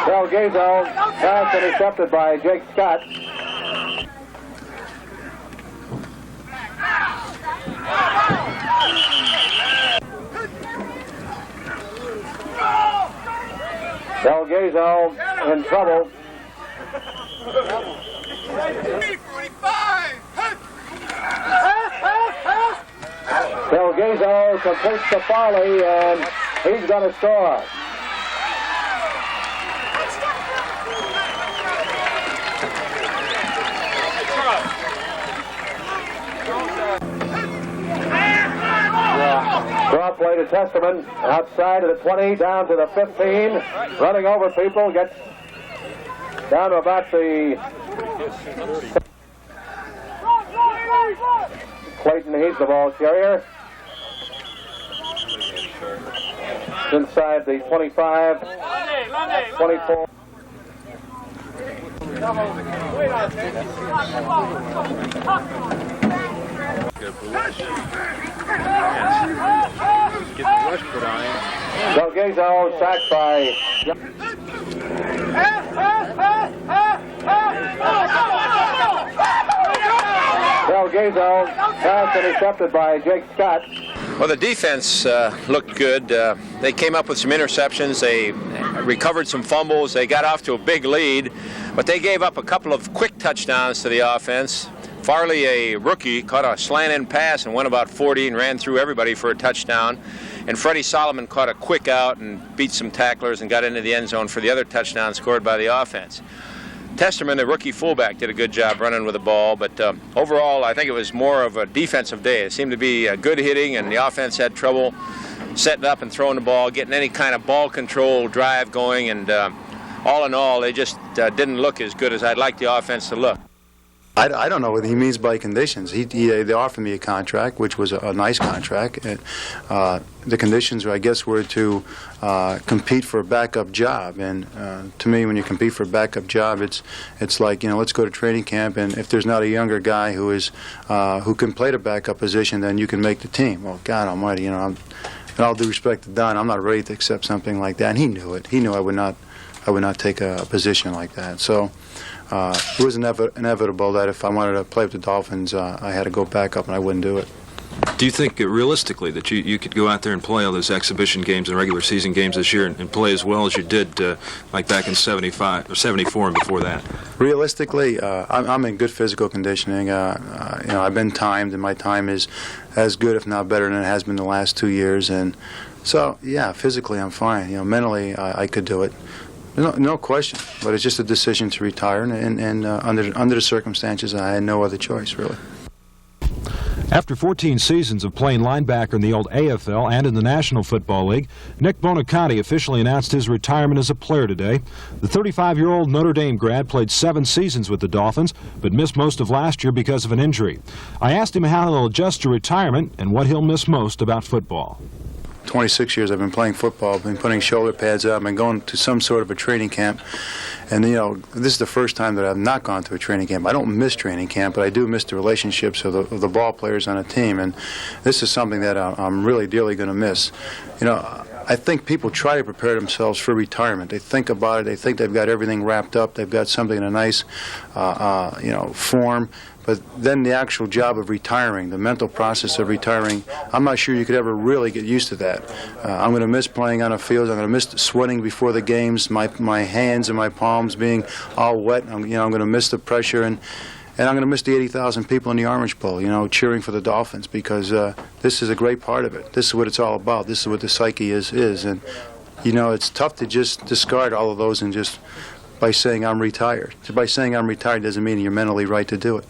Delgado, pass intercepted by Jake Scott. Delgado in trouble. Delgado completes the Farley, and he's going to score. Draw play to Testament, outside of the 20, down to the 15, running over people, gets down to about the... Clayton, he's the ball carrier. Inside the 25, 24. Get the rush put on him. Delgado sacked by... Delgado, pass intercepted by Jake Scott. Well, the defense looked good. They came up with some interceptions. They recovered some fumbles. They got off to a big lead, but they gave up a couple of quick touchdowns to the offense. Farley, a rookie, caught a slant-in pass and went about 40 and ran through everybody for a touchdown. And Freddie Solomon caught a quick out and beat some tacklers and got into the end zone for the other touchdown scored by the offense. Testerman, the rookie fullback, did a good job running with the ball, but overall I think it was more of a defensive day. It seemed to be good hitting, and the offense had trouble setting up and throwing the ball, getting any kind of ball control drive going, and all in all, they just didn't look as good as I'd like the offense to look. I don't know what he means by conditions. They offered me a contract, which was a nice contract. The conditions, I guess, were to compete for a backup job. And to me, when you compete for a backup job, it's like, you know, let's go to training camp, and if there's not a younger guy who can play the backup position, then you can make the team. Well, God Almighty, you know, in all due respect to Don, I'm not ready to accept something like that. And he knew it. He knew I would not take a position like that. So. It was inevitable that if I wanted to play with the Dolphins, I had to go back up, and I wouldn't do it. Do you think realistically that you could go out there and play all those exhibition games and regular season games this year and play as well as you did like back in 75 or 74 and before that? Realistically, I'm in good physical conditioning. You know, I've been timed, and my time is as good, if not better, than it has been the last 2 years. And so, yeah, physically I'm fine. You know, mentally I could do it. No question, but it's just a decision to retire, and under the circumstances, I had no other choice, really. After 14 seasons of playing linebacker in the old AFL and in the National Football League, Nick Buoniconti officially announced his retirement as a player today. The 35-year-old Notre Dame grad played 7 seasons with the Dolphins, but missed most of last year because of an injury. I asked him how he'll adjust to retirement and what he'll miss most about football. 26 years I've been playing football. I've been putting shoulder pads up. I've been going to some sort of a training camp. And, you know, this is the first time that I've not gone to a training camp. I don't miss training camp, but I do miss the relationships of the ball players on a team. And this is something that I'm really dearly going to miss. You know, I think people try to prepare themselves for retirement. They think about it. They think they've got everything wrapped up. They've got something in a nice, you know, form. But then the actual job of retiring, the mental process of retiring, I'm not sure you could ever really get used to that. I'm going to miss playing on a field. I'm going to miss sweating before the games, my hands and my palms being all wet. I'm going to miss the pressure, and I'm going to miss the 80,000 people in the Orange Bowl, you know, cheering for the Dolphins, because this is a great part of it. This is what it's all about. This is what the psyche is. And, you know, it's tough to just discard all of those and just by saying I'm retired. By saying I'm retired doesn't mean you're mentally right to do it.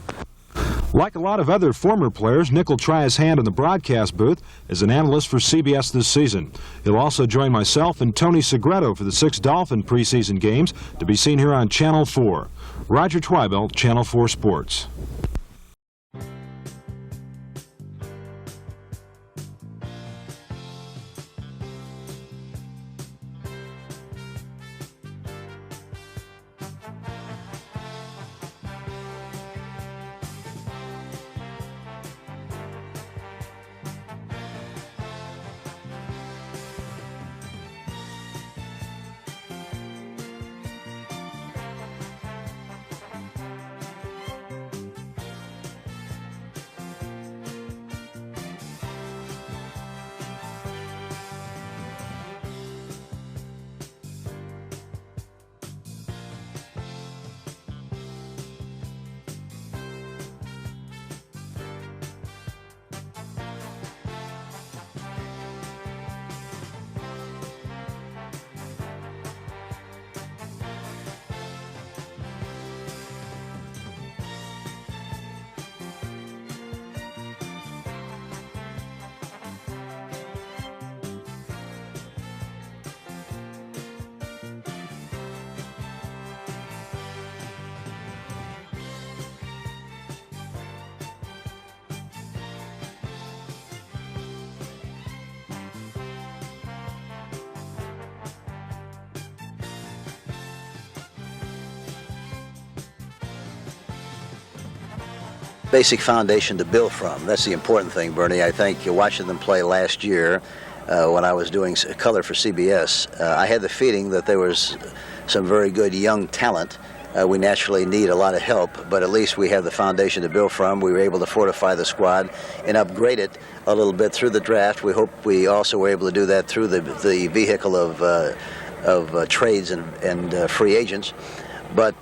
Like a lot of other former players, Nick will try his hand in the broadcast booth as an analyst for CBS this season. He'll also join myself and Tony Segreto for the 6 Dolphin preseason games to be seen here on Channel 4. Roger Twibell, Channel 4 Sports. basic foundation to build from. That's the important thing, Bernie. I think watching them play last year when I was doing color for CBS, I had the feeling that there was some very good young talent. We naturally need a lot of help, but at least we have the foundation to build from. We were able to fortify the squad and upgrade it a little bit through the draft. We hope we also were able to do that through the vehicle of trades and free agents. But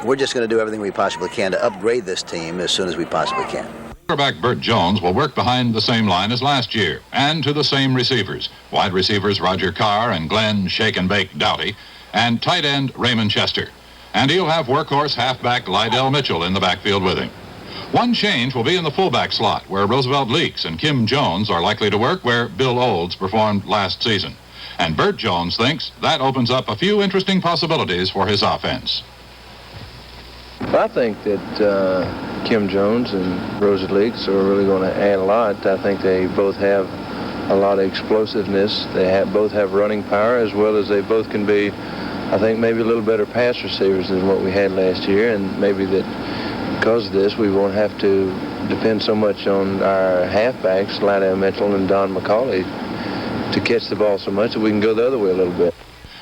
we're just going to do everything we possibly can to upgrade this team as soon as we possibly can. Quarterback Burt Jones will work behind the same line as last year and to the same receivers. Wide receivers Roger Carr and Glenn Shake and Bake Doughty, and tight end Raymond Chester. And he'll have workhorse halfback Lydell Mitchell in the backfield with him. One change will be in the fullback slot, where Roosevelt Leaks and Kim Jones are likely to work where Bill Olds performed last season. And Burt Jones thinks that opens up a few interesting possibilities for his offense. I think that Kim Jones and Roosevelt Leaks are really going to add a lot. I think they both have a lot of explosiveness. They both have running power, as well as they both can be, I think, maybe a little better pass receivers than what we had last year, and maybe that because of this we won't have to depend so much on our halfbacks, Lydell Mitchell and Don McCauley, to catch the ball so much that we can go the other way a little bit.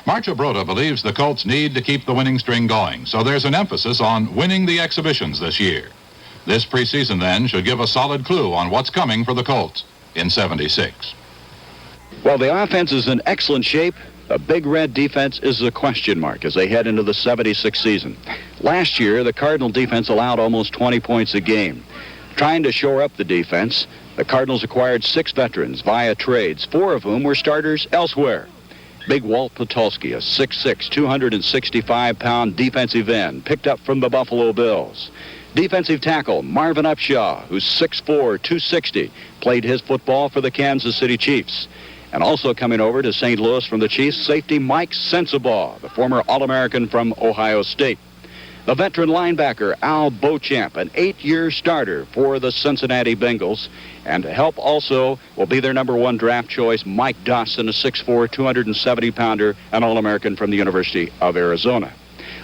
Marcia Broda believes the Colts need to keep the winning string going, so there's an emphasis on winning the exhibitions this year. This preseason, then, should give a solid clue on what's coming for the Colts in '76. Well, the offense is in excellent shape. The Big Red defense is a question mark as they head into the '76 season. Last year, the Cardinal defense allowed almost 20 points a game. Trying to shore up the defense, the Cardinals acquired 6 veterans via trades, 4 of whom were starters elsewhere. Big Walt Potulski, a 6'6", 265-pound defensive end, picked up from the Buffalo Bills. Defensive tackle Marvin Upshaw, who's 6'4", 260, played his football for the Kansas City Chiefs. And also coming over to St. Louis from the Chiefs, safety Mike Sensabaugh, the former All-American from Ohio State. The veteran linebacker Al Beauchamp, an 8-year starter for the Cincinnati Bengals. And to help also will be their #1 draft choice, Mike Dawson, a 6'4", 270-pounder, an All-American from the University of Arizona.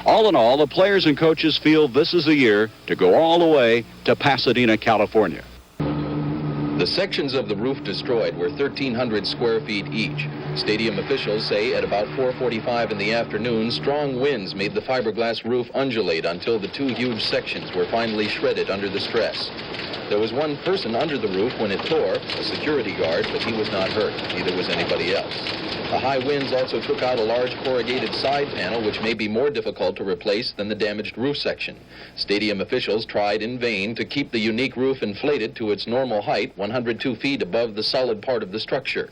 All in all, the players and coaches feel this is the year to go all the way to Pasadena, California. The sections of the roof destroyed were 1,300 square feet each. Stadium officials say at about 4:45 in the afternoon, strong winds made the fiberglass roof undulate until the 2 huge sections were finally shredded under the stress. There was one person under the roof when it tore, a security guard, but he was not hurt. Neither was anybody else. The high winds also took out a large corrugated side panel, which may be more difficult to replace than the damaged roof section. Stadium officials tried in vain to keep the unique roof inflated to its normal height, 102 feet above the solid part of the structure.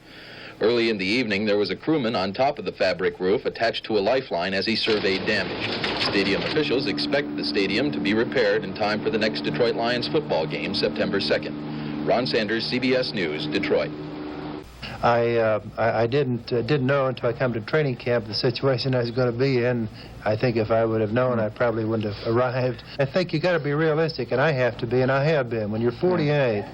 Early in the evening, there was a crewman on top of the fabric roof attached to a lifeline as he surveyed damage. Stadium officials expect the stadium to be repaired in time for the next Detroit Lions football game, September 2nd. Ron Sanders, CBS News, Detroit. I didn't know until I come to training camp the situation I was going to be in. I think if I would have known, I probably wouldn't have arrived. I think you got to be realistic, and I have to be, and I have been. When you're 48,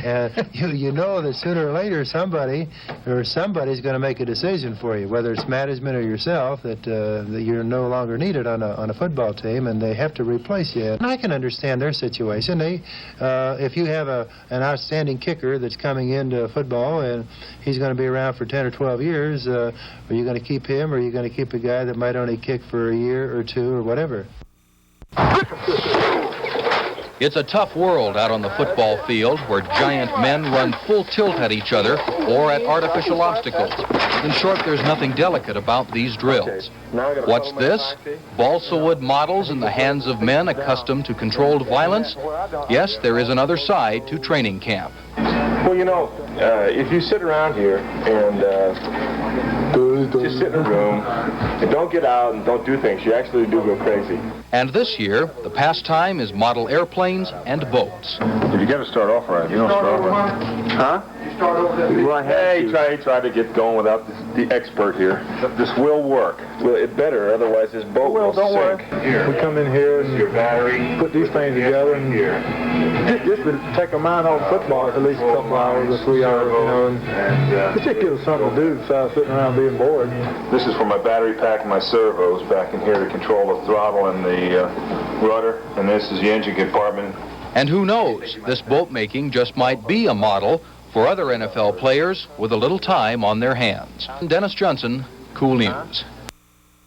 and you know that sooner or later somebody's going to make a decision for you, whether it's management or yourself, that you're no longer needed on a football team, and they have to replace you. And I can understand their situation. If you have an outstanding kicker that's coming into football and he's going to be around for 10 or 12 years, are you going to keep him, or are you going to keep a guy that might only kick for a year or 2 or whatever? It's a tough world out on the football field where giant men run full tilt at each other or at artificial obstacles. In short, there's nothing delicate about these drills. What's this? Balsa wood models in the hands of men accustomed to controlled violence? Yes, there is another side to training camp. Well, you know, if you sit around here and just sit in a room and don't get out and don't do things, you actually do go crazy. And this year, the pastime is model airplanes and boats. You got to start off right. You don't start off right. Huh? You start over. Well, hey, try to get going without the expert here. This will work. Well, it better, otherwise this boat will sink. Here. We come in here and your battery. Put these things together and just would take our mind off football at least a couple hours or 3 hours, you know, and just give us something to do besides sitting around being bored. This is for my battery pack and my servos back in here to control the throttle and the rudder, and this is the engine compartment And who knows, this boat making just might be a model for other NFL players with a little time on their hands. Dennis Johnson, Cool News.